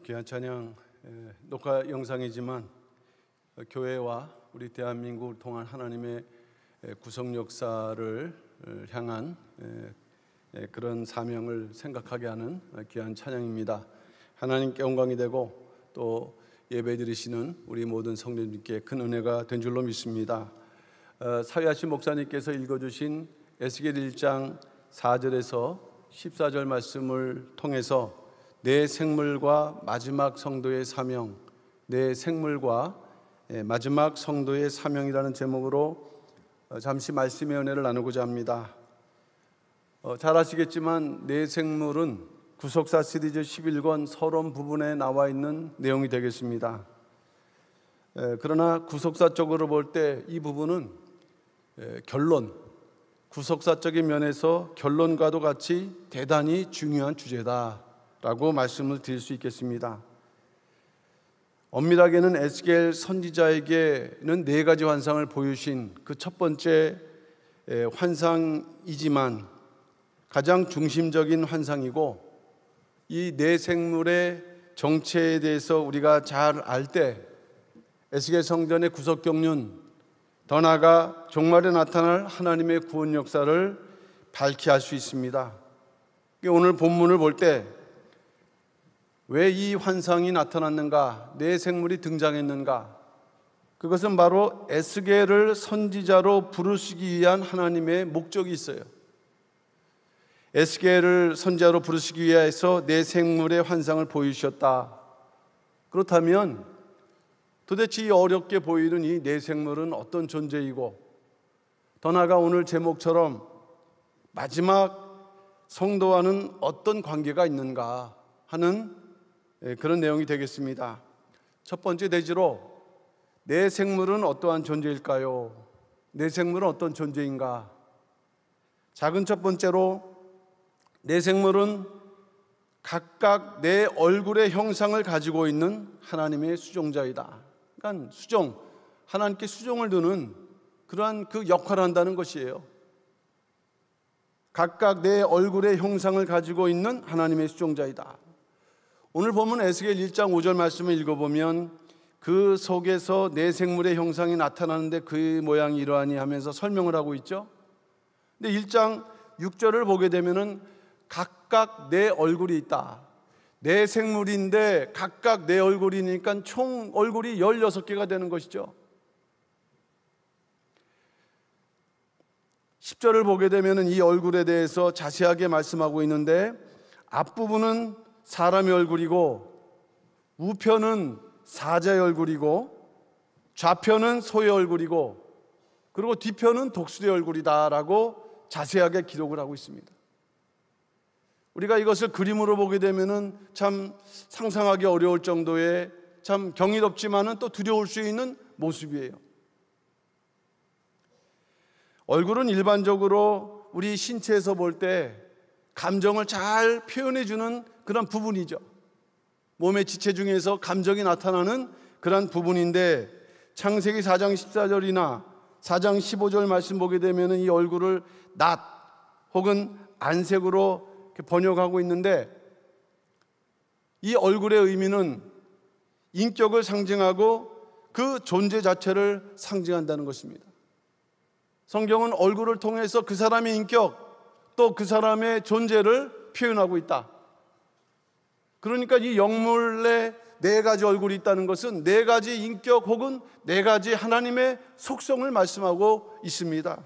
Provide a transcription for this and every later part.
귀한 찬양 녹화 영상이지만 교회와 우리 대한민국을 통한 하나님의 구속 역사를 향한 그런 사명을 생각하게 하는 귀한 찬양입니다. 하나님께 영광이 되고 또 예배드리시는 우리 모든 성도님께 큰 은혜가 된 줄로 믿습니다. 사회하신 목사님께서 읽어주신 에스겔 1장 4절에서 14절 말씀을 통해서 내 생물과 마지막 성도의 사명, 내 생물과 마지막 성도의 사명이라는 제목으로 잠시 말씀의 은혜를 나누고자 합니다. 잘 아시겠지만 내 생물은 구속사 시리즈 11권 서론 부분에 나와 있는 내용이 되겠습니다. 그러나 구속사적으로 볼 때 이 부분은 결론, 구속사적인 면에서 결론과도 같이 대단히 중요한 주제다라고 말씀을 드릴 수 있겠습니다. 엄밀하게는 에스겔 선지자에게는 네 가지 환상을 보여주신 그 첫 번째 환상이지만 가장 중심적인 환상이고, 이 네 생물의 정체에 대해서 우리가 잘 알 때 에스겔 성전의 구속 경륜, 더 나아가 종말에 나타날 하나님의 구원 역사를 밝히 알 수 있습니다. 오늘 본문을 볼 때 왜 이 환상이 나타났는가, 네 생물이 등장했는가, 그것은 바로 에스겔을 선지자로 부르시기 위한 하나님의 목적이 있어요. 에스겔을 선지자로 부르시기 위해서 네 생물의 환상을 보여주셨다. 그렇다면 도대체 이 어렵게 보이는 이 네 생물은 어떤 존재이고, 더 나아가 오늘 제목처럼 마지막 성도와는 어떤 관계가 있는가 하는 그런 내용이 되겠습니다. 첫 번째 대지로 네 생물은 어떠한 존재일까요? 네 생물은 어떤 존재인가? 작은 첫 번째로 네 생물은 각각 내 얼굴의 형상을 가지고 있는 하나님의 수종자이다. 그러니까 수종, 하나님께 수종을 두는 그러한 그 역할을 한다는 것이에요. 각각 내 얼굴의 형상을 가지고 있는 하나님의 수종자이다. 오늘 보면 에스겔 1장 5절 말씀을 읽어보면 그 속에서 네 생물의 형상이 나타나는데 그 모양이 이러하니 하면서 설명을 하고 있죠. 근데 1장 6절을 보게 되면은 각각 내 얼굴이 있다. 네 생물인데 각각 내 얼굴이니까 총 얼굴이 16개가 되는 것이죠. 10절을 보게 되면 이 얼굴에 대해서 자세하게 말씀하고 있는데, 앞부분은 사람의 얼굴이고, 우편은 사자의 얼굴이고, 좌편은 소의 얼굴이고, 그리고 뒤편은 독수리의 얼굴이다라고 자세하게 기록을 하고 있습니다. 우리가 이것을 그림으로 보게 되면은 참 상상하기 어려울 정도의 참 경이롭지만은 또 두려울 수 있는 모습이에요. 얼굴은 일반적으로 우리 신체에서 볼 때 감정을 잘 표현해주는 그런 부분이죠. 몸의 지체 중에서 감정이 나타나는 그런 부분인데, 창세기 4장 14절이나 4장 15절 말씀 보게 되면 이 얼굴을 낫 혹은 안색으로 번역하고 있는데, 이 얼굴의 의미는 인격을 상징하고 그 존재 자체를 상징한다는 것입니다. 성경은 얼굴을 통해서 그 사람의 인격, 또 그 사람의 존재를 표현하고 있다. 그러니까 이 영물에 네 가지 얼굴이 있다는 것은 네 가지 인격 혹은 네 가지 하나님의 속성을 말씀하고 있습니다.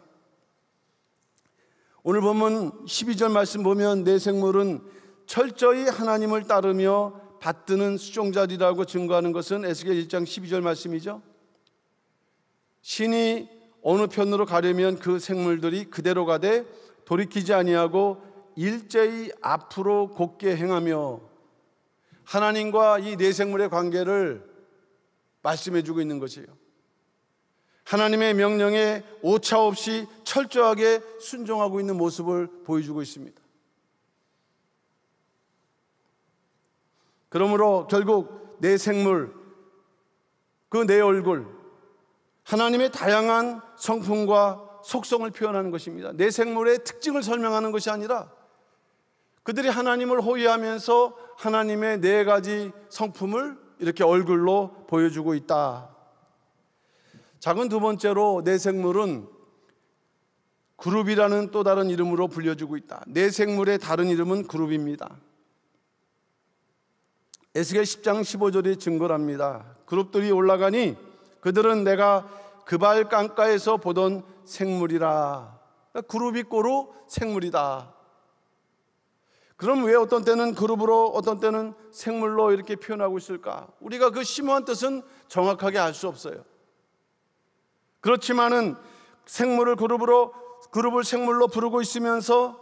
오늘 보면 12절 말씀 보면 네 생물은 철저히 하나님을 따르며 받드는 수종자리라고 증거하는 것은 에스겔 1장 12절 말씀이죠. 신이 어느 편으로 가려면 그 생물들이 그대로 가되 돌이키지 아니하고 일제히 앞으로 곧게 행하며, 하나님과 이 네 생물의 관계를 말씀해 주고 있는 것이에요. 하나님의 명령에 오차 없이 철저하게 순종하고 있는 모습을 보여주고 있습니다. 그러므로 결국 네 생물, 그 네 얼굴, 하나님의 다양한 성품과 속성을 표현하는 것입니다. 네 생물의 특징을 설명하는 것이 아니라 그들이 하나님을 호위하면서 하나님의 네 가지 성품을 이렇게 얼굴로 보여주고 있다. 작은 두 번째로 내 생물은 그룹이라는 또 다른 이름으로 불려주고 있다. 내 생물의 다른 이름은 그룹입니다. 에스겔 10장 15절이 증거랍니다. 그룹들이 올라가니 그들은 내가 그발 강가에서 보던 생물이라. 그러니까 그룹이 꼬로 생물이다. 그럼 왜 어떤 때는 그룹으로 어떤 때는 생물로 이렇게 표현하고 있을까? 우리가 그 심오한 뜻은 정확하게 알 수 없어요. 그렇지만은 그룹을 생물로 부르고 있으면서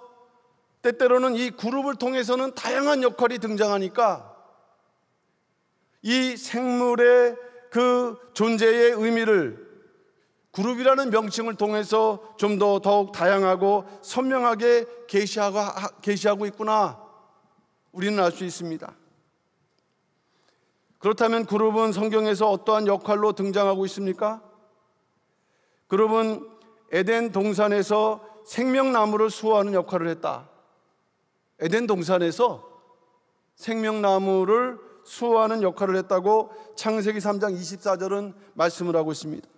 때때로는 이 그룹을 통해서는 다양한 역할이 등장하니까 이 생물의 그 존재의 의미를 그룹이라는 명칭을 통해서 좀 더 더욱 다양하고 선명하게 계시하고 있구나, 우리는 알 수 있습니다. 그렇다면 그룹은 성경에서 어떠한 역할로 등장하고 있습니까? 그룹은 에덴 동산에서 생명나무를 수호하는 역할을 했다. 에덴 동산에서 생명나무를 수호하는 역할을 했다고 창세기 3장 24절은 말씀을 하고 있습니다.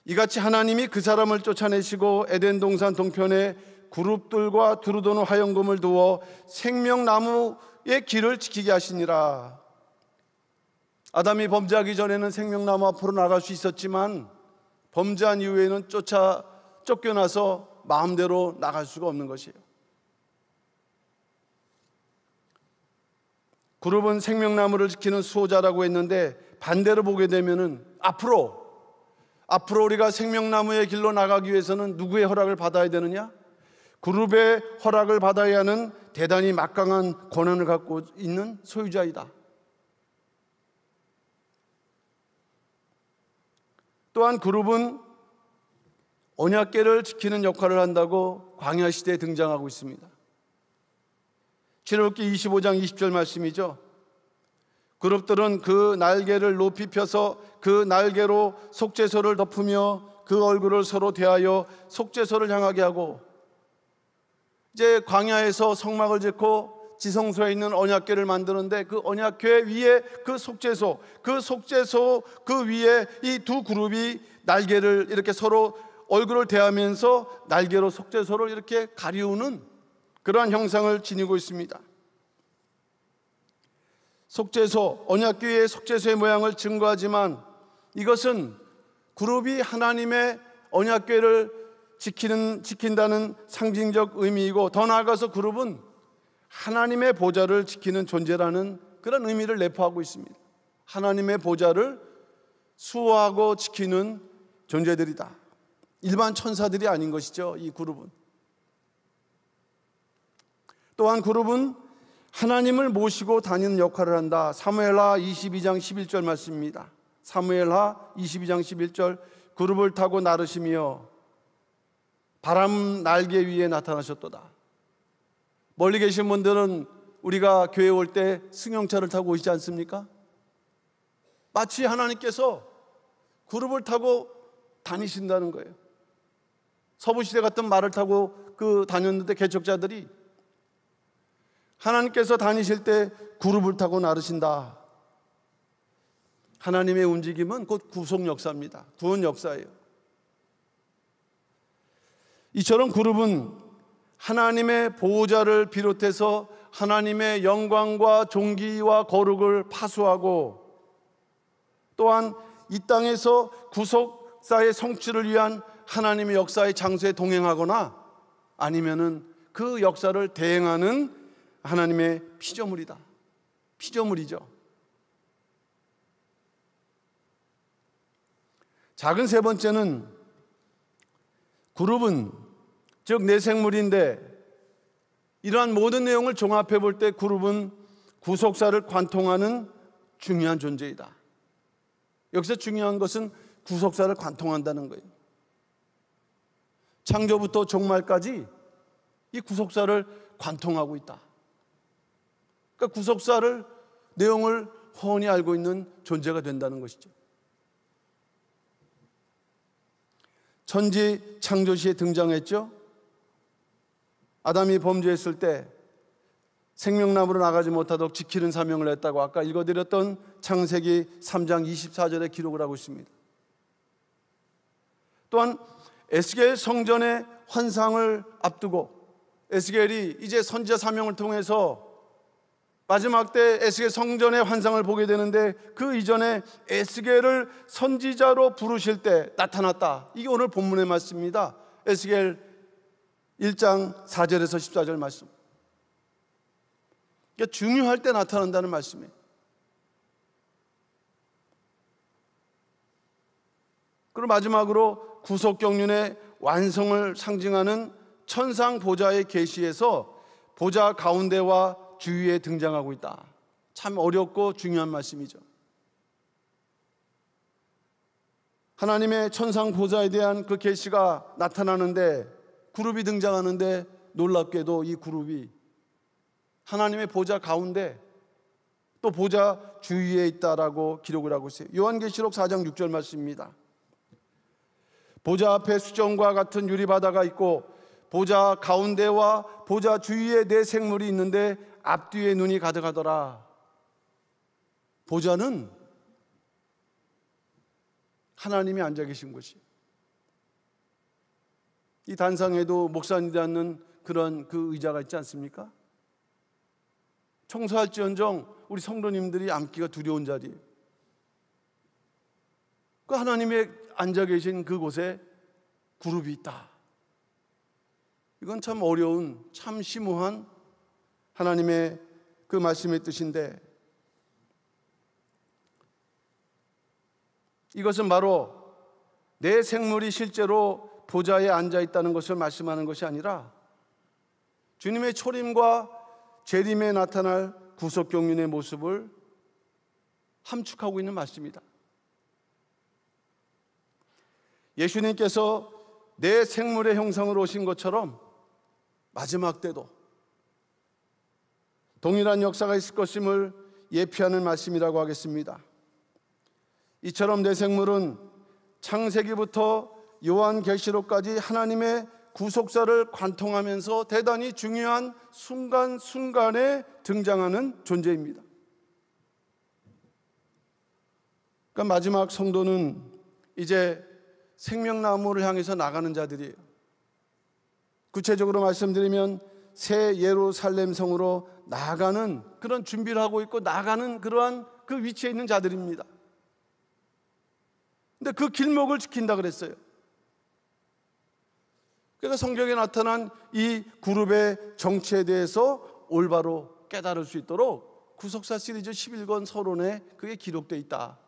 이같이 하나님이 그 사람을 쫓아내시고 에덴 동산 동편에 그룹들과 두루도는 화영금을 두어 생명나무의 길을 지키게 하시니라. 아담이 범죄하기 전에는 생명나무 앞으로 나갈 수 있었지만 범죄한 이후에는 쫓겨나서 마음대로 나갈 수가 없는 것이에요. 그룹은 생명나무를 지키는 수호자라고 했는데 반대로 보게 되면은 앞으로 우리가 생명나무의 길로 나가기 위해서는 누구의 허락을 받아야 되느냐? 그룹의 허락을 받아야 하는 대단히 막강한 권한을 갖고 있는 소유자이다. 또한 그룹은 언약궤를 지키는 역할을 한다고 광야 시대에 등장하고 있습니다. 출애굽기 25장 20절 말씀이죠. 그룹들은 그 날개를 높이 펴서 그 날개로 속죄소를 덮으며 그 얼굴을 서로 대하여 속죄소를 향하게 하고, 이제 광야에서 성막을 짓고 지성소에 있는 언약궤를 만드는데 그 언약궤 위에 그 속죄소 그 위에 이 두 그룹이 날개를 이렇게 서로 얼굴을 대하면서 날개로 속죄소를 이렇게 가리우는 그러한 형상을 지니고 있습니다. 속죄소, 언약궤의 속죄소의 모양을 증거하지만 이것은 그룹이 하나님의 언약궤를 지킨다는 상징적 의미이고, 더 나아가서 그룹은 하나님의 보좌를 지키는 존재라는 그런 의미를 내포하고 있습니다. 하나님의 보좌를 수호하고 지키는 존재들이다. 일반 천사들이 아닌 것이죠, 이 그룹은. 또한 그룹은 하나님을 모시고 다니는 역할을 한다. 사무엘하 22장 11절 말씀입니다. 사무엘하 22장 11절, 그룹을 타고 나르시며 바람 날개 위에 나타나셨도다. 멀리 계신 분들은 우리가 교회 올 때 승용차를 타고 오시지 않습니까? 마치 하나님께서 그룹을 타고 다니신다는 거예요. 서부시대 같은 말을 타고 다녔는데 개척자들이 하나님께서 다니실 때 그룹을 타고 나르신다. 하나님의 움직임은 곧 구속 역사입니다. 구원 역사예요. 이처럼 그룹은 하나님의 보호자를 비롯해서 하나님의 영광과 존귀와 거룩을 파수하고, 또한 이 땅에서 구속사의 성취를 위한 하나님의 역사의 장소에 동행하거나 아니면은 그 역사를 대행하는 하나님의 피조물이다. 피조물이죠. 작은 세 번째는 그룹은, 즉 내 생물인데, 이러한 모든 내용을 종합해 볼 때 그룹은 구속사를 관통하는 중요한 존재이다. 여기서 중요한 것은 구속사를 관통한다는 거예요. 창조부터 종말까지 이 구속사를 관통하고 있다. 그러니까 구속사를, 내용을 훤히 알고 있는 존재가 된다는 것이죠. 천지 창조시에 등장했죠. 아담이 범죄했을 때 생명나무로 나가지 못하도록 지키는 사명을 했다고 아까 읽어드렸던 창세기 3장 24절에 기록을 하고 있습니다. 또한 에스겔 성전의 환상을 앞두고 에스겔이 이제 선지자 사명을 통해서 마지막 때 에스겔 성전의 환상을 보게 되는데 그 이전에 에스겔을 선지자로 부르실 때 나타났다. 이게 오늘 본문의 말씀입니다. 에스겔 1장 4절에서 14절 말씀. 그러니까 중요할 때 나타난다는 말씀이에요. 그리고 마지막으로 구속경륜의 완성을 상징하는 천상 보좌의 계시에서 보좌 가운데와 주위에 등장하고 있다. 참 어렵고 중요한 말씀이죠. 하나님의 천상 보좌에 대한 그 계시가 나타나는데 그룹이 등장하는데 놀랍게도 이 그룹이 하나님의 보좌 가운데 또 보좌 주위에 있다라고 기록을 하고 있어요. 요한계시록 4장 6절 말씀입니다. 보좌 앞에 수정과 같은 유리바다가 있고 보좌 가운데와 보좌 주위에 네 생물이 있는데 앞뒤에 눈이 가득하더라. 보좌는 하나님이 앉아 계신 곳이. 이 단상에도 목사님이 앉는 그런 그 의자가 있지 않습니까? 청소할지언정 우리 성도님들이 앉기가 두려운 자리예요. 그 하나님의 앉아 계신 그곳에 그룹이 있다. 이건 참 어려운, 참 심오한 하나님의 그 말씀의 뜻인데 이것은 바로 내 생물이 실제로 보좌에 앉아 있다는 것을 말씀하는 것이 아니라 주님의 초림과 재림에 나타날 구속경륜의 모습을 함축하고 있는 말씀이다. 예수님께서 내 생물의 형상으로 오신 것처럼 마지막 때도 동일한 역사가 있을 것임을 예피하는 말씀이라고 하겠습니다. 이처럼 내 생물은 창세기부터 요한계시록까지 하나님의 구속사를 관통하면서 대단히 중요한 순간순간에 등장하는 존재입니다. 그러니까 마지막 성도는 이제 생명나무를 향해서 나가는 자들이에요. 구체적으로 말씀드리면 새 예루살렘 성으로 나아가는 그런 준비를 하고 있고 나가는 그러한 그 위치에 있는 자들입니다. 근데 그 길목을 지킨다 그랬어요. 그래서 성경에 나타난 이 그룹의 정체에 대해서 올바로 깨달을 수 있도록 구속사 시리즈 11권 서론에 그게 기록되어 있다.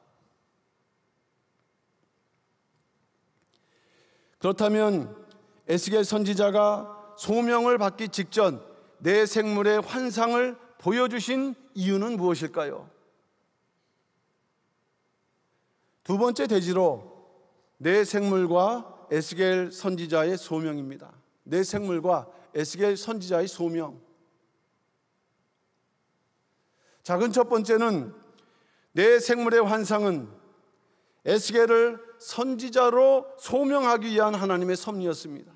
그렇다면 에스겔 선지자가 소명을 받기 직전 내 생물의 환상을 보여주신 이유는 무엇일까요? 두 번째 대지로 내 생물과 에스겔 선지자의 소명입니다. 내 생물과 에스겔 선지자의 소명. 작은 첫 번째는 내 생물의 환상은 에스겔을 선지자로 소명하기 위한 하나님의 섭리였습니다.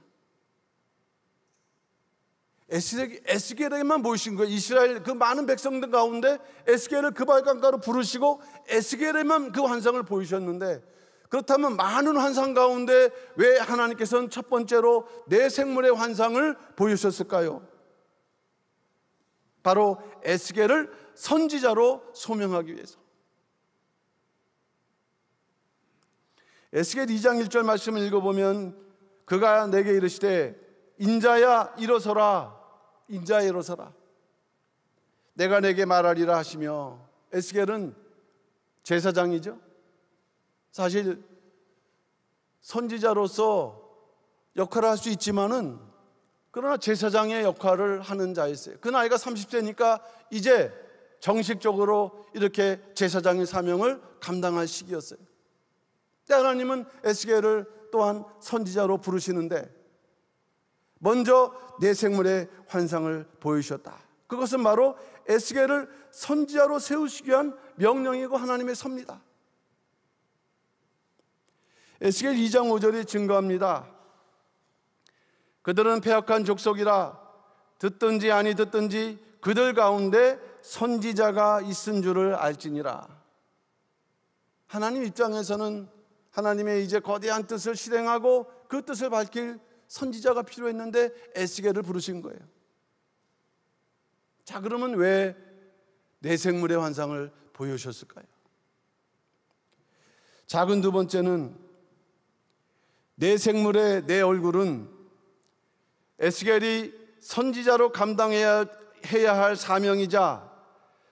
에스겔에게만 보이신 거예요. 이스라엘 그 많은 백성들 가운데 에스겔을 그발강가로 부르시고 에스겔에만 그 환상을 보이셨는데, 그렇다면 많은 환상 가운데 왜 하나님께서는 첫 번째로 내 생물의 환상을 보이셨을까요? 바로 에스겔을 선지자로 소명하기 위해서. 에스겔 2장 1절 말씀을 읽어보면 그가 내게 이르시되 인자야 일어서라, 인자야 일어서라, 내가 내게 말하리라 하시며. 에스겔은 제사장이죠. 사실 선지자로서 역할을 할 수 있지만은 그러나 제사장의 역할을 하는 자였어요. 그 나이가 30세니까 이제 정식적으로 이렇게 제사장의 사명을 감당할 시기였어요. 하나님은 에스겔을 또한 선지자로 부르시는데 먼저 내 생물의 환상을 보이셨다. 그것은 바로 에스겔을 선지자로 세우시기 위한 명령이고 하나님의 섭니다. 에스겔 2장 5절이 증거합니다. 그들은 패역한 족속이라 듣든지 아니 듣든지 그들 가운데 선지자가 있은 줄을 알지니라. 하나님 입장에서는 하나님의 이제 거대한 뜻을 실행하고 그 뜻을 밝힐 선지자가 필요했는데 에스겔을 부르신 거예요. 자, 그러면 왜 내생물의 환상을 보여주셨을까요? 작은 두 번째는 내생물의 내 얼굴은 에스겔이 선지자로 감당해야 할 사명이자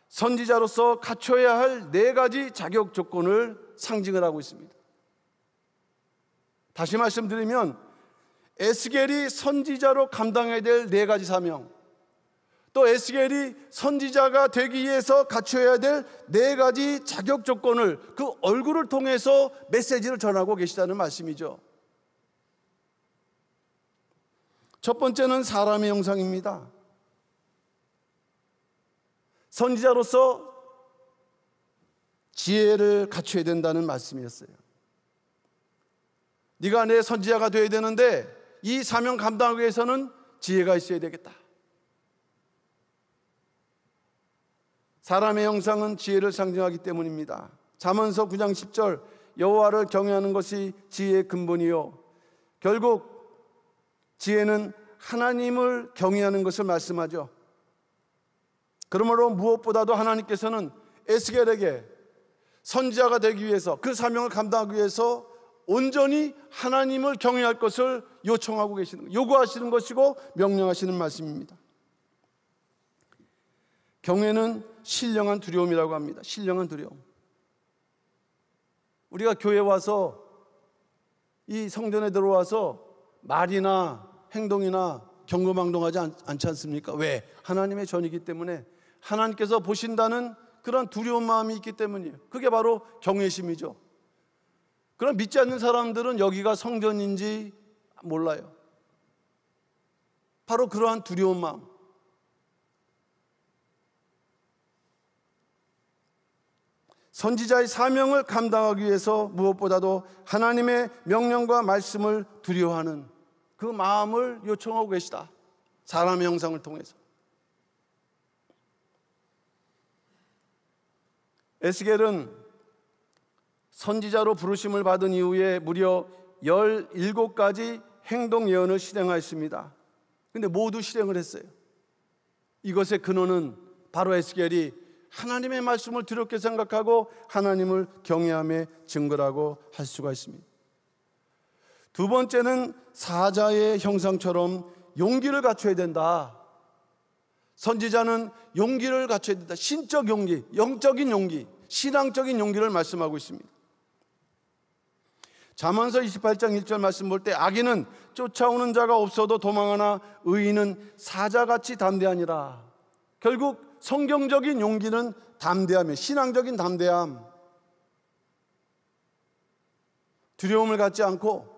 선지자로서 갖춰야 할 네 가지 자격 조건을 상징을 하고 있습니다. 다시 말씀드리면 에스겔이 선지자로 감당해야 될 네 가지 사명, 또 에스겔이 선지자가 되기 위해서 갖춰야 될 네 가지 자격 조건을 그 얼굴을 통해서 메시지를 전하고 계시다는 말씀이죠. 첫 번째는 사람의 형상입니다. 선지자로서 지혜를 갖춰야 된다는 말씀이었어요. 네가 내 선지자가 되어야 되는데 이 사명 감당하기 위해서는 지혜가 있어야 되겠다. 사람의 형상은 지혜를 상징하기 때문입니다. 잠언서 9장 10절 여호와를 경외하는 것이 지혜의 근본이요, 결국 지혜는 하나님을 경외하는 것을 말씀하죠. 그러므로 무엇보다도 하나님께서는 에스겔에게 선지자가 되기 위해서, 그 사명을 감당하기 위해서 온전히 하나님을 경외할 것을 요청하고 계시는 거예요. 요구하시는 것이고 명령하시는 말씀입니다. 경외는 신령한 두려움이라고 합니다. 신령한 두려움. 우리가 교회 와서, 이 성전에 들어와서 말이나 행동이나 경거망동하지 않지 않습니까? 왜? 하나님의 전이기 때문에, 하나님께서 보신다는 그런 두려운 마음이 있기 때문이에요. 그게 바로 경외심이죠. 그럼 믿지 않는 사람들은 여기가 성전인지 몰라요. 바로 그러한 두려운 마음. 선지자의 사명을 감당하기 위해서 무엇보다도 하나님의 명령과 말씀을 두려워하는 그 마음을 요청하고 계시다. 사람의 형상을 통해서. 에스겔은 선지자로 부르심을 받은 이후에 무려 17가지 행동 예언을 실행하였습니다. 근데 모두 실행을 했어요. 이것의 근원은 바로 에스겔이 하나님의 말씀을 두렵게 생각하고 하나님을 경외함의 증거라고 할 수가 있습니다. 두 번째는 사자의 형상처럼 용기를 갖춰야 된다. 선지자는 용기를 갖춰야 된다. 신적 용기, 영적인 용기, 신앙적인 용기를 말씀하고 있습니다. 잠언서 28장 1절 말씀 볼 때 악인은 쫓아오는 자가 없어도 도망하나 의인은 사자같이 담대하니라. 결국 성경적인 용기는 담대함이에요. 신앙적인 담대함. 두려움을 갖지 않고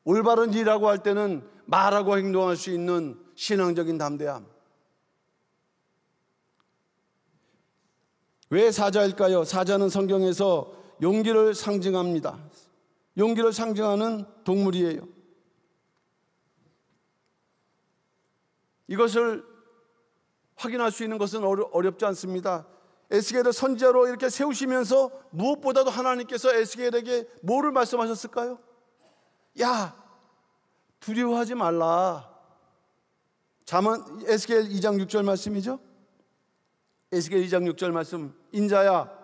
올바른 일이라고 할 때는 말하고 행동할 수 있는 신앙적인 담대함. 왜 사자일까요? 사자는 성경에서 용기를 상징합니다. 용기를 상징하는 동물이에요. 이것을 확인할 수 있는 것은 어렵지 않습니다. 에스겔을 선지자로 이렇게 세우시면서 무엇보다도 하나님께서 에스겔에게 뭐를 말씀하셨을까요? 야, 두려워하지 말라. 에스겔 2장 6절 말씀이죠. 에스겔 2장 6절 말씀. 인자야,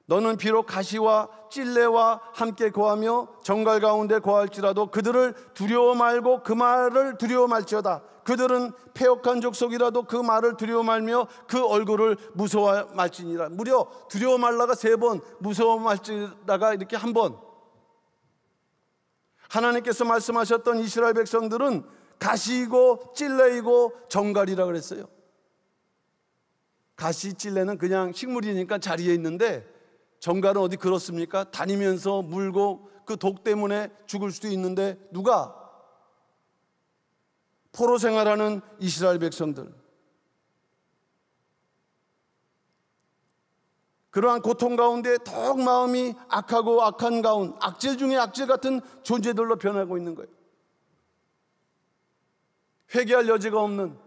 너는 비록 가시와 찔레와 함께 거하며 정갈 가운데 거할지라도 그들을 두려워 말고 그 말을 두려워 말지어다. 그들은 패역한 족속이라도 그 말을 두려워 말며 그 얼굴을 무서워 말지니라. 무려 두려워 말라가 3번, 무서워 말지라가 이렇게 1번. 하나님께서 말씀하셨던 이스라엘 백성들은 가시이고 찔레이고 정갈이라 그랬어요. 가시, 찔레는 그냥 식물이니까 자리에 있는데 정갈은 어디 그렇습니까? 다니면서 물고 그 독 때문에 죽을 수도 있는데 누가? 포로 생활하는 이스라엘 백성들. 그러한 고통 가운데 더욱 마음이 악하고 악한 가운데 악질 중에 악질 같은 존재들로 변하고 있는 거예요. 회개할 여지가 없는,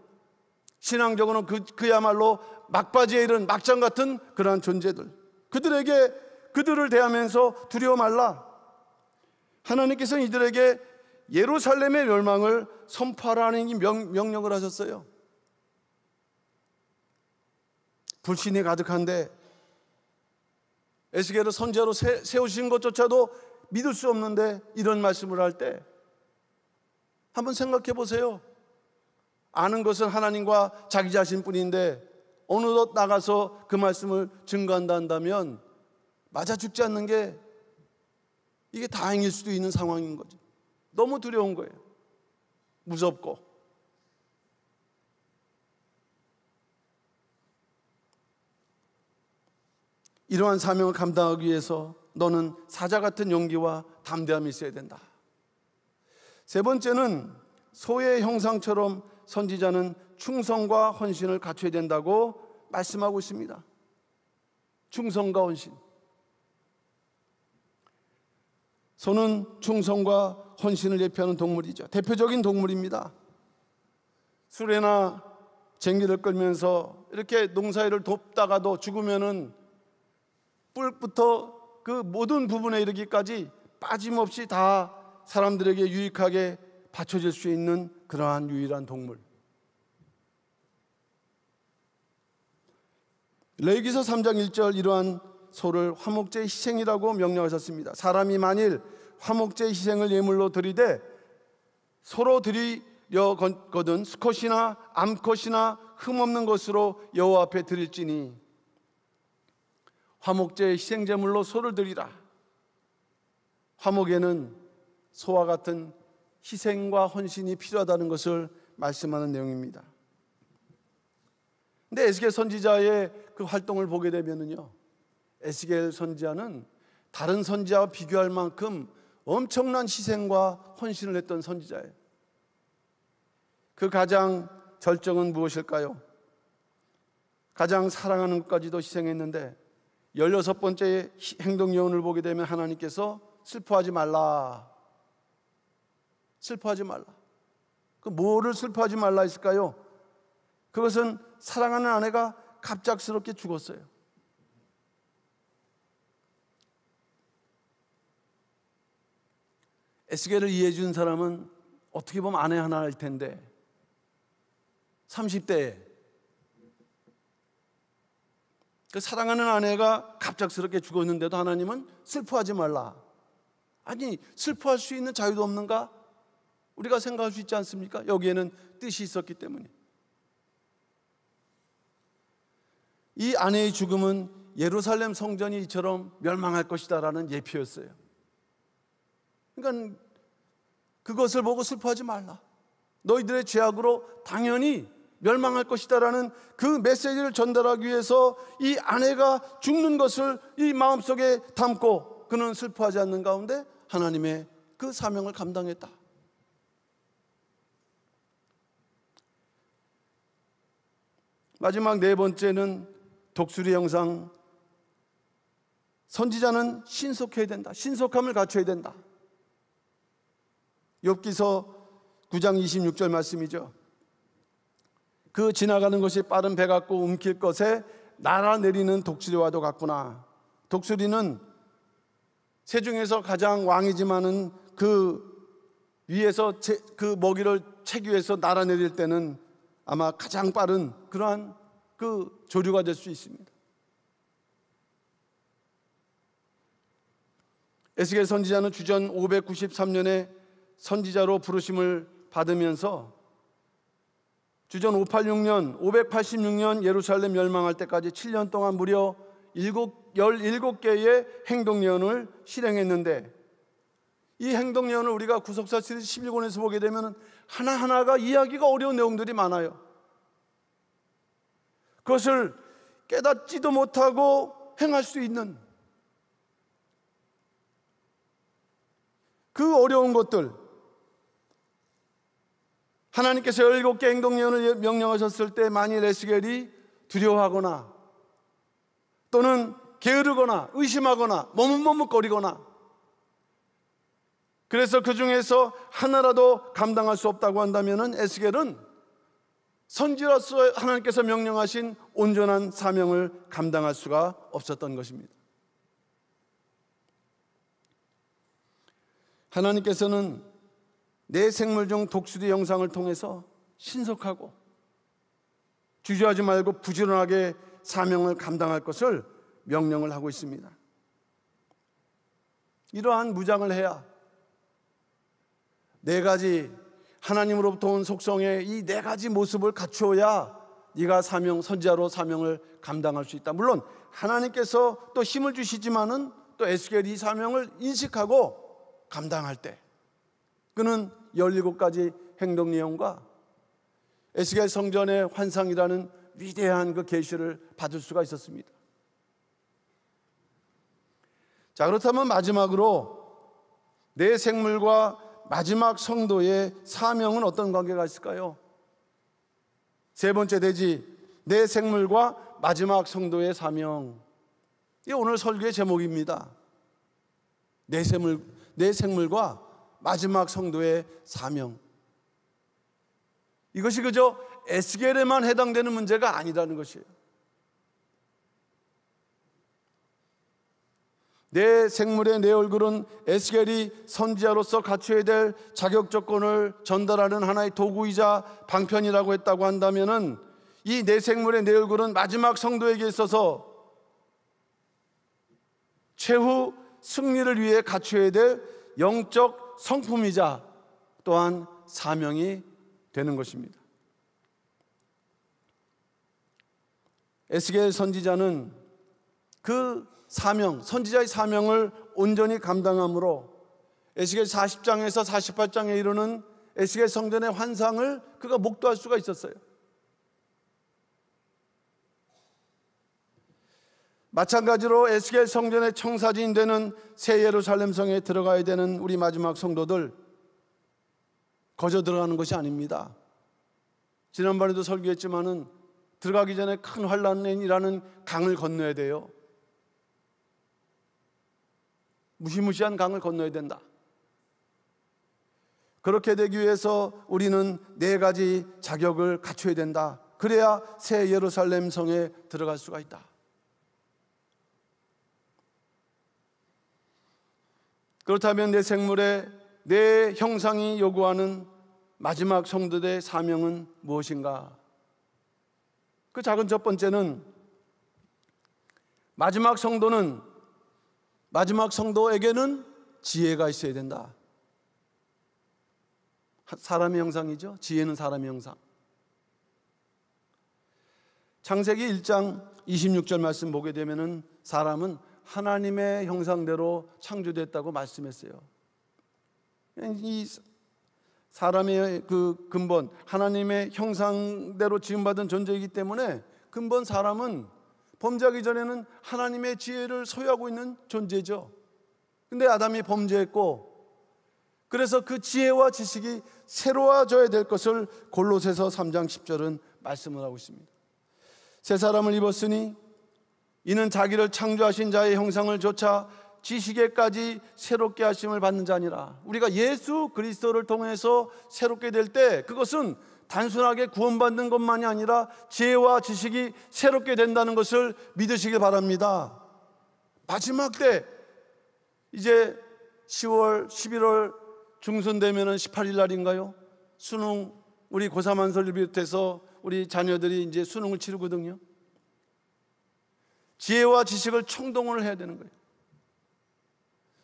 신앙적으로는 그야말로 막바지에 이른 막장 같은 그러한 존재들, 그들을 대하면서 두려워 말라. 하나님께서는 이들에게 예루살렘의 멸망을 선포하라는 명령을 하셨어요. 불신이 가득한데 에스겔을 선지자로 세우신 것조차도 믿을 수 없는데 이런 말씀을 할 때 한번 생각해 보세요. 아는 것은 하나님과 자기 자신뿐인데 어느덧 나가서 그 말씀을 증거한다 한다면 맞아 죽지 않는 게 이게 다행일 수도 있는 상황인 거죠. 너무 두려운 거예요. 무섭고. 이러한 사명을 감당하기 위해서 너는 사자 같은 용기와 담대함이 있어야 된다. 세 번째는 소의 형상처럼 선지자는 충성과 헌신을 갖춰야 된다고 말씀하고 있습니다. 충성과 헌신. 소는 충성과 헌신을 예표하는 동물이죠. 대표적인 동물입니다. 수레나 쟁기를 끌면서 이렇게 농사일을 돕다가도 죽으면은 뿔부터 그 모든 부분에 이르기까지 빠짐없이 다 사람들에게 유익하게 바쳐질 수 있는 그러한 유일한 동물. 레위기서 3장 1절 이러한 소를 화목제 희생이라고 명령하셨습니다. 사람이 만일 화목제 희생을 예물로 드리되 소로 드리려거든 수컷이나 암컷이나 흠없는 것으로 여호와 앞에 드릴지니 화목제 희생제물로 소를 드리라. 화목에는 소와 같은 희생과 헌신이 필요하다는 것을 말씀하는 내용입니다. 근데 에스겔 선지자의 그 활동을 보게 되면은요, 에스겔 선지자는 다른 선지자와 비교할 만큼 엄청난 희생과 헌신을 했던 선지자예요. 그 가장 절정은 무엇일까요? 가장 사랑하는 것까지도 희생했는데 16번째 행동요원을 보게 되면 하나님께서 슬퍼하지 말라. 슬퍼하지 말라. 그 뭐를 슬퍼하지 말라 했을까요? 그것은 사랑하는 아내가 갑작스럽게 죽었어요. 에스겔을 이해해 준 사람은 어떻게 보면 아내 하나일 텐데 30대에 그 사랑하는 아내가 갑작스럽게 죽었는데도 하나님은 슬퍼하지 말라. 아니, 슬퍼할 수 있는 자유도 없는가? 우리가 생각할 수 있지 않습니까? 여기에는 뜻이 있었기 때문에. 이 아내의 죽음은 예루살렘 성전이 이처럼 멸망할 것이다라는 예표였어요. 그러니까 그것을 보고 슬퍼하지 말라. 너희들의 죄악으로 당연히 멸망할 것이다라는 그 메시지를 전달하기 위해서 이 아내가 죽는 것을 이 마음속에 담고 그는 슬퍼하지 않는 가운데 하나님의 그 사명을 감당했다. 마지막 네 번째는 독수리 형상. 선지자는 신속해야 된다. 신속함을 갖춰야 된다. 욥기서 9장 26절 말씀이죠. 그 지나가는 것이 빠른 배 같고 움킬 것에 날아내리는 독수리와도 같구나. 독수리는 새 중에서 가장 왕이지만은 그 위에서 그 먹이를 채기 위해서 날아내릴 때는 아마 가장 빠른 그러한 그 조류가 될 수 있습니다. 에스겔 선지자는 주전 593년에 선지자로 부르심을 받으면서 주전 586년 예루살렘 멸망할 때까지 7년 동안 무려 17개의 행동예언을 실행했는데, 이 행동예언을 우리가 구속사 시리즈 11권에서 보게 되면 하나하나가 이해하기가 어려운 내용들이 많아요. 그것을 깨닫지도 못하고 행할 수 있는 그 어려운 것들, 하나님께서 17개 행동예언을 명령하셨을 때 만일 에스겔이 두려워하거나 또는 게으르거나 의심하거나 머뭇머뭇거리거나 그래서 그 중에서 하나라도 감당할 수 없다고 한다면 에스겔은 선지자로서 하나님께서 명령하신 온전한 사명을 감당할 수가 없었던 것입니다. 하나님께서는 내 생물 중 독수리 형상을 통해서 신속하고 주저하지 말고 부지런하게 사명을 감당할 것을 명령을 하고 있습니다. 이러한 무장을 해야 네 가지 하나님으로부터 온 속성의 이 네 가지 모습을 갖추어야 네가 선지자로 사명을 감당할 수 있다. 물론 하나님께서 또 힘을 주시지만은 또 에스겔이 이 사명을 인식하고 감당할 때 그는 17가지 행동 내용과 에스겔 성전의 환상이라는 위대한 그 계시를 받을 수가 있었습니다. 자, 그렇다면 마지막으로 내 생물과 마지막 성도의 사명은 어떤 관계가 있을까요? 세 번째 대지, 내 생물과 마지막 성도의 사명. 이게 오늘 설교의 제목입니다. 내 생물과 마지막 성도의 사명. 이것이 그저 에스겔에만 해당되는 문제가 아니라는 것이에요. 내 생물의 내 얼굴은 에스겔이 선지자로서 갖춰야 될 자격 조건을 전달하는 하나의 도구이자 방편이라고 했다고 한다면은 이 내 생물의 내 얼굴은 마지막 성도에게 있어서 최후 승리를 위해 갖춰야 될 영적 성품이자 또한 사명이 되는 것입니다. 에스겔 선지자는 그 사명, 선지자의 사명을 온전히 감당함으로 에스겔 40장에서 48장에 이르는 에스겔 성전의 환상을 그가 목도할 수가 있었어요. 마찬가지로 에스겔 성전의 청사진이 되는 새 예루살렘 성에 들어가야 되는 우리 마지막 성도들, 거저 들어가는 것이 아닙니다. 지난번에도 설교했지만은 들어가기 전에 큰 환란이라는 강을 건너야 돼요. 무시무시한 강을 건너야 된다. 그렇게 되기 위해서 우리는 네 가지 자격을 갖춰야 된다. 그래야 새 예루살렘 성에 들어갈 수가 있다. 그렇다면 내 생물의 내 형상이 요구하는 마지막 성도의 사명은 무엇인가? 그 작은 첫 번째는 마지막 성도에게는 지혜가 있어야 된다. 사람의 형상이죠. 지혜는 사람의 형상. 창세기 1장 26절 말씀 보게 되면은 사람은 하나님의 형상대로 창조됐다고 말씀했어요. 이 사람의 그 근본, 하나님의 형상대로 지음받은 존재이기 때문에 근본 사람은 범죄하기 전에는 하나님의 지혜를 소유하고 있는 존재죠. 근데 아담이 범죄했고, 그래서 그 지혜와 지식이 새로워져야 될 것을 골로새서 3장 10절은 말씀을 하고 있습니다. 새 사람을 입었으니 이는 자기를 창조하신 자의 형상을 조차 지식에까지 새롭게 하심을 받는 자니라. 우리가 예수 그리스도를 통해서 새롭게 될 때 그것은 단순하게 구원받는 것만이 아니라 지혜와 지식이 새롭게 된다는 것을 믿으시기 바랍니다. 마지막 때 이제 10월, 11월 중순 되면은 18일 날인가요? 수능, 우리 고3 한설을 비롯해서 우리 자녀들이 이제 수능을 치르거든요. 지혜와 지식을 총동원을 해야 되는 거예요.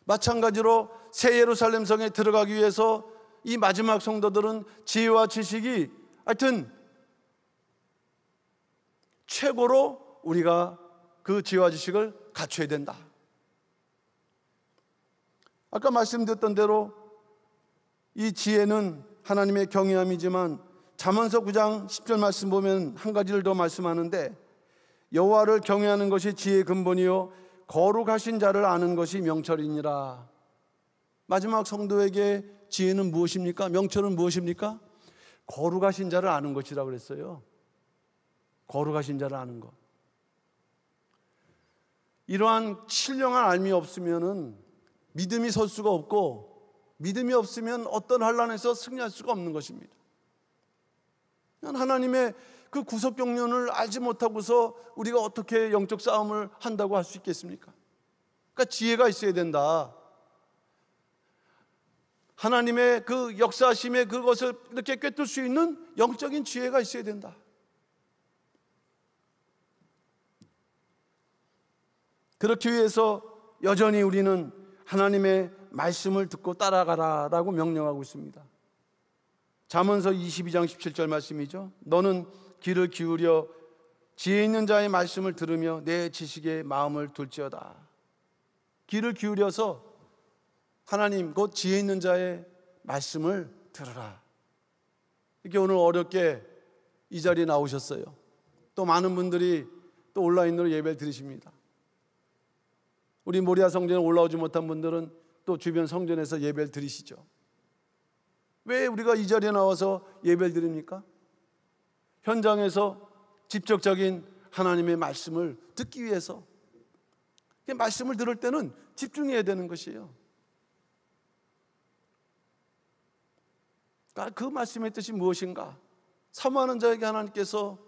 마찬가지로 새 예루살렘 성에 들어가기 위해서 이 마지막 성도들은 지혜와 지식이 하여튼 최고로 우리가 그 지혜와 지식을 갖춰야 된다. 아까 말씀드렸던 대로 이 지혜는 하나님의 경외함이지만 잠언서 9장 10절 말씀 보면 한 가지를 더 말씀하는데 여호와를 경외하는 것이 지혜의 근본이요 거룩하신 자를 아는 것이 명철이니라. 마지막 성도에게 지혜는 무엇입니까? 명철은 무엇입니까? 거룩하신 자를 아는 것이라고 그랬어요. 거룩하신 자를 아는 것. 이러한 신령한 알미 없으면은 믿음이 설 수가 없고, 믿음이 없으면 어떤 환난에서 승리할 수가 없는 것입니다. 하나님의 그 구속 경륜을 알지 못하고서 우리가 어떻게 영적 싸움을 한다고 할 수 있겠습니까? 그러니까 지혜가 있어야 된다. 하나님의 그 역사심의 그것을 이렇게 꿰뚫을 수 있는 영적인 지혜가 있어야 된다. 그렇기 위해서 여전히 우리는 하나님의 말씀을 듣고 따라가라라고 명령하고 있습니다. 잠언서 22장 17절 말씀이죠. 너는 귀를 기울여 지혜 있는 자의 말씀을 들으며 내 지식에 마음을 둘지어다. 귀를 기울여서 하나님 곧 지혜 있는 자의 말씀을 들으라. 이렇게 오늘 어렵게 이 자리에 나오셨어요. 또 많은 분들이 또 온라인으로 예배를 드리십니다. 우리 모리아 성전에 올라오지 못한 분들은 또 주변 성전에서 예배를 드리시죠. 왜 우리가 이 자리에 나와서 예배를 드립니까? 현장에서 직접적인 하나님의 말씀을 듣기 위해서. 말씀을 들을 때는 집중해야 되는 것이에요. 그 말씀의 뜻이 무엇인가? 사모하는 자에게 하나님께서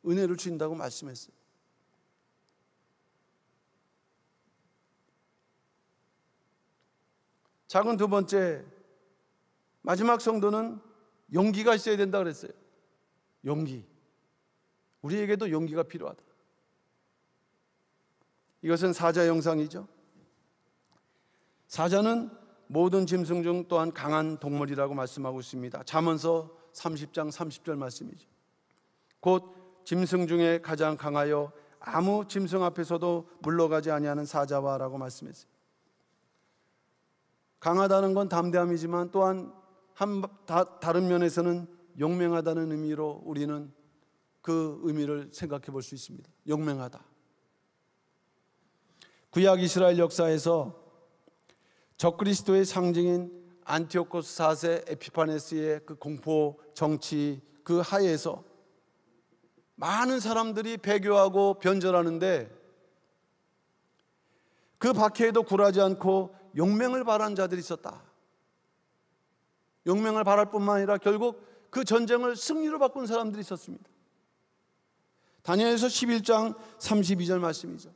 은혜를 주신다고 말씀했어요. 작은 두 번째, 마지막 성도는 용기가 있어야 된다 그랬어요. 용기. 우리에게도 용기가 필요하다. 이것은 사자 형상이죠. 사자는 모든 짐승 중 또한 강한 동물이라고 말씀하고 있습니다. 잠언서 30장 30절 말씀이죠. 곧 짐승 중에 가장 강하여 아무 짐승 앞에서도 물러가지 아니하는 사자와라고 말씀했어요. 강하다는 건 담대함이지만 또한 다른 면에서는 용맹하다는 의미로 우리는 그 의미를 생각해 볼 수 있습니다. 용맹하다. 구약 이스라엘 역사에서 적그리스도의 상징인 안티오코스 4세 에피파네스의 그 공포 정치 그 하에서 많은 사람들이 배교하고 변절하는데 그 박해에도 굴하지 않고 용맹을 발한 자들이 있었다. 용맹을 발할 뿐만 아니라 결국 그 전쟁을 승리로 바꾼 사람들이 있었습니다. 다니엘서 11장 32절 말씀이죠.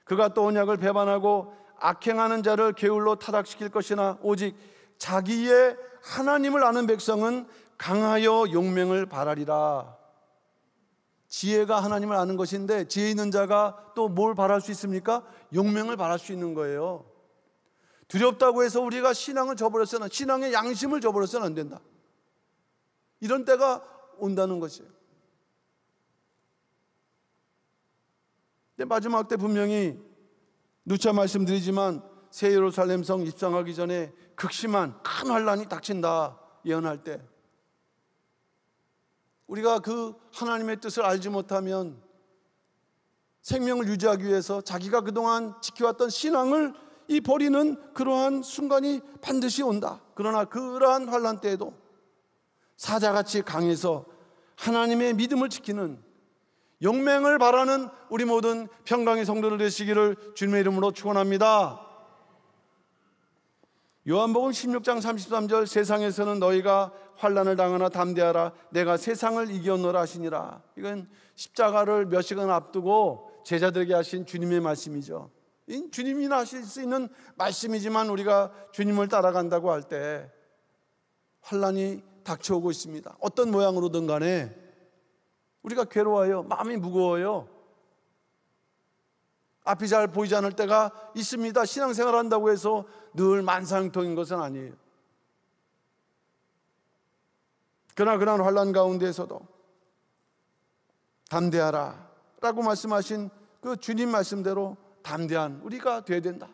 그가 또 언약을 배반하고 악행하는 자를 게을로 타락시킬 것이나 오직 자기의 하나님을 아는 백성은 강하여 용맹을 발하리라. 지혜가 하나님을 아는 것인데 지혜 있는 자가 또 뭘 발할 수 있습니까? 용맹을 발할 수 있는 거예요. 두렵다고 해서 우리가 신앙을 저버렸어는, 신앙의 양심을 저버렸어는 안 된다. 이런 때가 온다는 것이에요. 근데 마지막 때 분명히 누차 말씀드리지만 새 예루살렘 성 입성하기 전에 극심한 큰 환란이 닥친다 예언할 때 우리가 그 하나님의 뜻을 알지 못하면 생명을 유지하기 위해서 자기가 그동안 지켜왔던 신앙을 버리는 그러한 순간이 반드시 온다. 그러나 그러한 환란 때에도 사자같이 강해서 하나님의 믿음을 지키는 용맹을 바라는 우리 모든 평강의 성도들 되시기를 주님의 이름으로 축원합니다. 요한복음 16장 33절 세상에서는 너희가 환난을 당하나 담대하라 내가 세상을 이겼노라 하시니라. 이건 십자가를 몇 시간 앞두고 제자들에게 하신 주님의 말씀이죠. 주님이 하실 수 있는 말씀이지만 우리가 주님을 따라간다고 할 때 환난이 닥쳐오고 있습니다. 어떤 모양으로든 간에 우리가 괴로워요. 마음이 무거워요. 앞이 잘 보이지 않을 때가 있습니다. 신앙생활 한다고 해서 늘 만사형통인 것은 아니에요. 그러나 그런 환난 가운데에서도 담대하라 라고 말씀하신 그 주님 말씀대로 담대한 우리가 되어야 된다.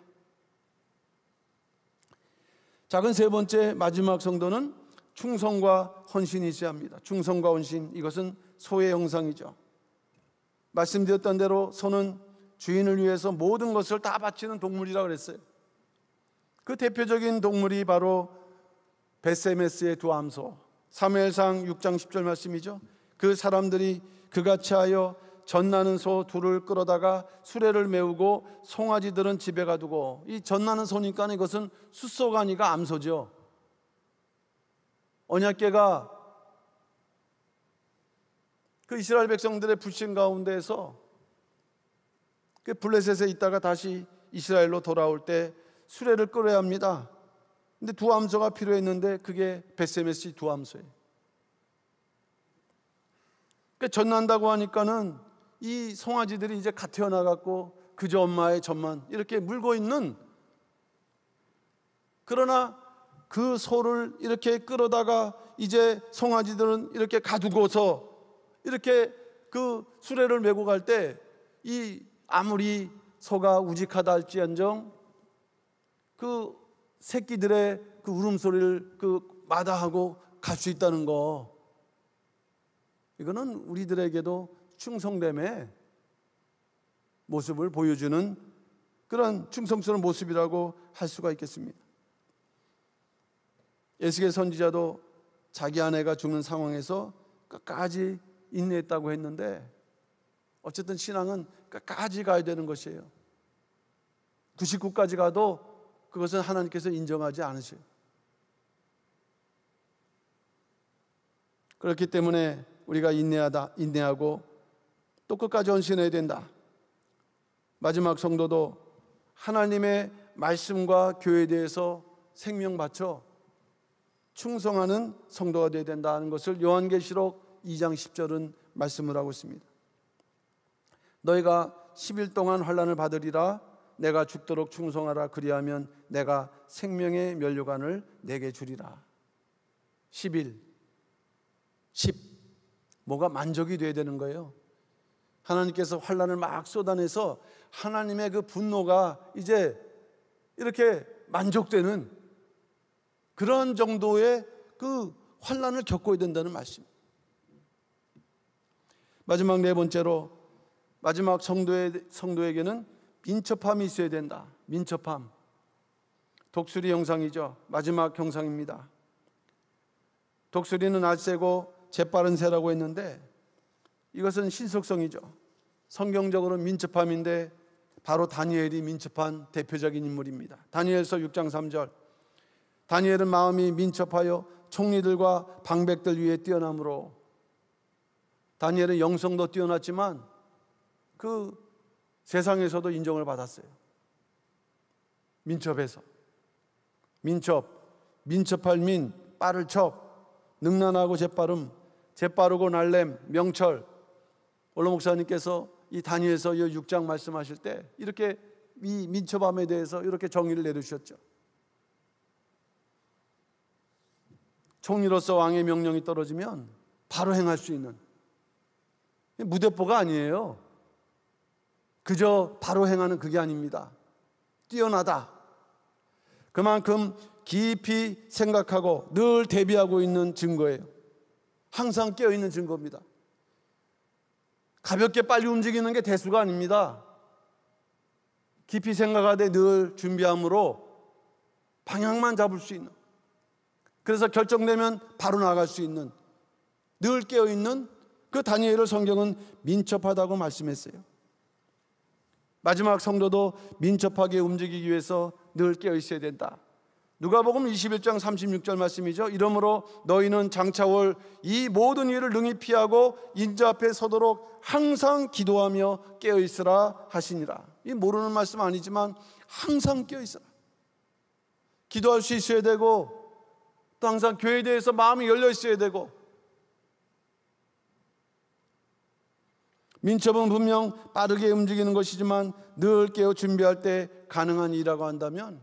작은 세 번째 마지막 성도는 충성과 헌신이 있어야 합니다. 충성과 헌신, 이것은 소의 형상이죠. 말씀드렸던 대로 소는 주인을 위해서 모든 것을 다 바치는 동물이라고 그랬어요. 그 대표적인 동물이 바로 벳세메스의 두 암소, 사무엘상 6장 10절 말씀이죠. 그 사람들이 그같이 하여 젖나는 소 둘을 끌어다가 수레를 메우고 송아지들은 집에 가두고, 이 젖나는 소니까 이것은 숫소가 아니라 암소죠. 언약궤가 그 이스라엘 백성들의 불신 가운데에서 그 블레셋에 있다가 다시 이스라엘로 돌아올 때 수레를 끌어야 합니다. 근데 두암소가 필요했는데 그게 벳세메시 두암소예요. 그러니까 젖난다고 하니까는 이 송아지들이 이제 갓 태어나갖고 그저 엄마의 젖만 이렇게 물고 있는, 그러나 그 소를 이렇게 끌어다가 이제 송아지들은 이렇게 가두고서 이렇게 그 수레를 메고 갈 때 이 아무리 소가 우직하다 할지언정 그 새끼들의 그 울음소리를 그 마다하고 갈 수 있다는 거, 이거는 우리들에게도 충성됨의 모습을 보여주는 그런 충성스러운 모습이라고 할 수가 있겠습니다. 에스겔 선지자도 자기 아내가 죽는 상황에서 끝까지 인내했다고 했는데, 어쨌든 신앙은 끝까지 가야 되는 것이에요. 99까지 가도 그것은 하나님께서 인정하지 않으세요. 그렇기 때문에 우리가 인내하고 또 끝까지 헌신해야 된다. 마지막 성도도 하나님의 말씀과 교회에 대해서 생명 바쳐 충성하는 성도가 되어야 된다는 것을 요한계시록 2장 10절은 말씀을 하고 있습니다. 너희가 10일 동안 환난을 받으리라. 내가 죽도록 충성하라. 그리하면 내가 생명의 면류관을 내게 주리라. 10일, 10, 뭐가 만족이 돼야 되는 거예요. 하나님께서 환난을 막 쏟아내서 하나님의 그 분노가 이제 이렇게 만족되는 그런 정도의 그 환난을 겪어야 된다는 말씀. 마지막 네 번째로, 마지막 성도에게는 민첩함이 있어야 된다. 민첩함. 독수리 형상이죠. 마지막 형상입니다. 독수리는 알새고 재빠른 새라고 했는데 이것은 신속성이죠. 성경적으로 민첩함인데 바로 다니엘이 민첩한 대표적인 인물입니다. 다니엘서 6장 3절. 다니엘은 마음이 민첩하여 총리들과 방백들 위에 뛰어남으로. 다니엘은 영성도 뛰어났지만 그 세상에서도 인정을 받았어요. 민첩해서. 민첩할 민, 빠를 첩, 능란하고 재빠름, 재빠르고 날렘, 명철. 원로 목사님께서 이 다니엘서 6장 말씀하실 때 이렇게 이 민첩함에 대해서 이렇게 정의를 내려주셨죠. 총리로서 왕의 명령이 떨어지면 바로 행할 수 있는, 무대포가 아니에요. 그저 바로 행하는 그게 아닙니다. 뛰어나다. 그만큼 깊이 생각하고 늘 대비하고 있는 증거예요. 항상 깨어있는 증거입니다. 가볍게 빨리 움직이는 게 대수가 아닙니다. 깊이 생각하되 늘 준비함으로 방향만 잡을 수 있는, 그래서 결정되면 바로 나갈 수 있는, 늘 깨어있는 그 다니엘을 성경은 민첩하다고 말씀했어요. 마지막 성도도 민첩하게 움직이기 위해서 늘 깨어있어야 된다. 누가복음 21장 36절 말씀이죠. 이러므로 너희는 장차올 이 모든 일을 능히 피하고 인자 앞에 서도록 항상 기도하며 깨어있으라 하시니라. 이 모르는 말씀 아니지만 항상 깨어있어라. 기도할 수 있어야 되고 또 항상 교회에 대해서 마음이 열려 있어야 되고, 민첩은 분명 빠르게 움직이는 것이지만 늘 깨어 준비할 때 가능한 일이라고 한다면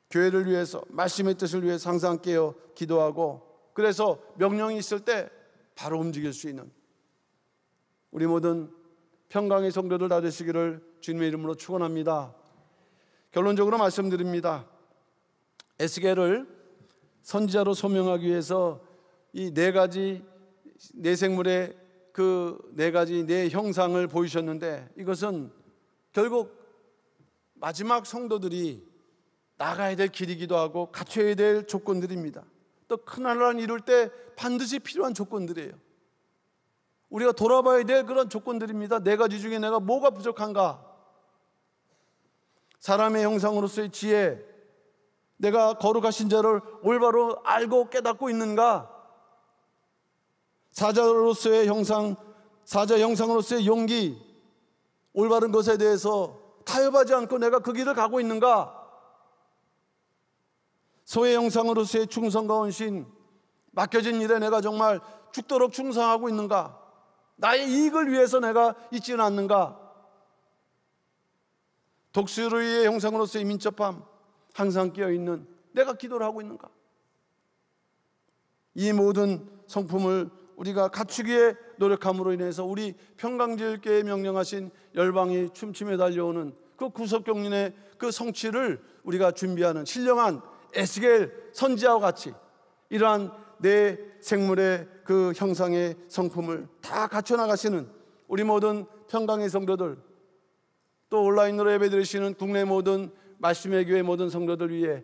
교회를 위해서, 말씀의 뜻을 위해서 항상 깨어 기도하고, 그래서 명령이 있을 때 바로 움직일 수 있는 우리 모든 평강의 성도들 다 되시기를 주님의 이름으로 축원합니다. 결론적으로 말씀드립니다. 에스겔을 선지자로 소명하기 위해서 이 네 가지 네 생물의 그 네 가지 네 형상을 보이셨는데, 이것은 결국 마지막 성도들이 나가야 될 길이기도 하고 갖춰야 될 조건들입니다. 또 큰 나라를 이룰 때 반드시 필요한 조건들이에요. 우리가 돌아봐야 될 그런 조건들입니다. 네 가지 중에 내가 뭐가 부족한가? 사람의 형상으로서의 지혜, 내가 거룩하신 자를 올바로 알고 깨닫고 있는가? 사자 형상으로서의 용기, 올바른 것에 대해서 타협하지 않고 내가 그 길을 가고 있는가? 소의 형상으로서의 충성과 헌신, 맡겨진 일에 내가 정말 죽도록 충성하고 있는가? 나의 이익을 위해서 내가 있지는 않는가? 독수리의 형상으로서의 민첩함, 항상 깨어있는 내가 기도를 하고 있는가? 이 모든 성품을 우리가 갖추기에 노력함으로 인해서 우리 평강제일교회에 명령하신 열방이 춤추며 달려오는 그 구속경륜의 그 성취를 우리가 준비하는 신령한 에스겔 선지자와 같이 이러한 내 생물의 그 형상의 성품을 다 갖춰 나가시는 우리 모든 평강의 성도들, 또 온라인으로 예배드리시는 국내 모든 말씀의 교회 모든 성도들 위해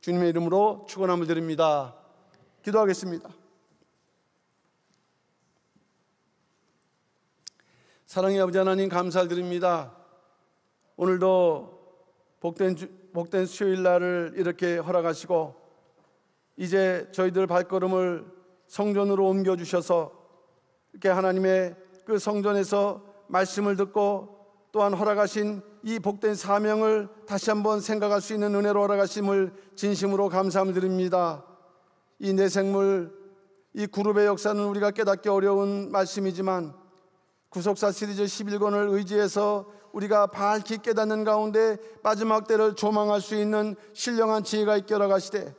주님의 이름으로 축원함을 드립니다. 기도하겠습니다. 사랑의 아버지 하나님, 감사를 드립니다. 오늘도 복된 수요일 날을 이렇게 허락하시고 이제 저희들 발걸음을 성전으로 옮겨주셔서 이렇게 하나님의 그 성전에서 말씀을 듣고 또한 허락하신 이 복된 사명을 다시 한번 생각할 수 있는 은혜로 허락하심을 진심으로 감사함을 드립니다. 이 내생물, 이 그룹의 역사는 우리가 깨닫기 어려운 말씀이지만 구속사 시리즈 11권을 의지해서 우리가 밝히 깨닫는 가운데 마지막 때를 조망할 수 있는 신령한 지혜가 있게 허락하시되,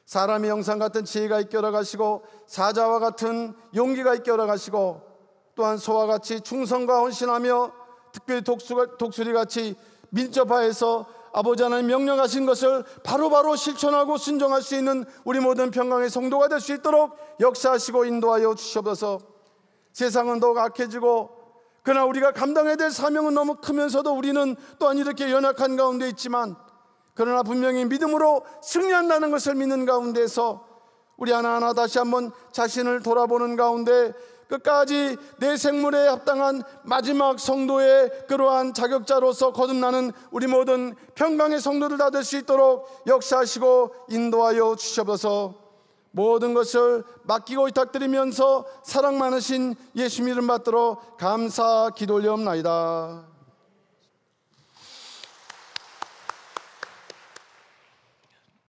사람의 형상 같은 지혜가 있게 허락하시고, 사자와 같은 용기가 있게 허락하시고, 또한 소와 같이 충성과 헌신하며 특별히 독수리같이 민첩하여서 아버지 하나님 명령하신 것을 바로바로 실천하고 순종할 수 있는 우리 모든 평강의 성도가 될 수 있도록 역사하시고 인도하여 주시옵소서. 세상은 더욱 악해지고 그러나 우리가 감당해야 될 사명은 너무 크면서도 우리는 또한 이렇게 연약한 가운데 있지만, 그러나 분명히 믿음으로 승리한다는 것을 믿는 가운데서 우리 하나하나 다시 한번 자신을 돌아보는 가운데 끝까지 내 생물에 합당한 마지막 성도의 그러한 자격자로서 거듭나는 우리 모든 평강의 성도들 다 될 수 있도록 역사하시고 인도하여 주시옵소서. 모든 것을 맡기고 위탁드리면서 사랑 많으신 예수님 이름 받들어 감사 기도 올려옵나이다.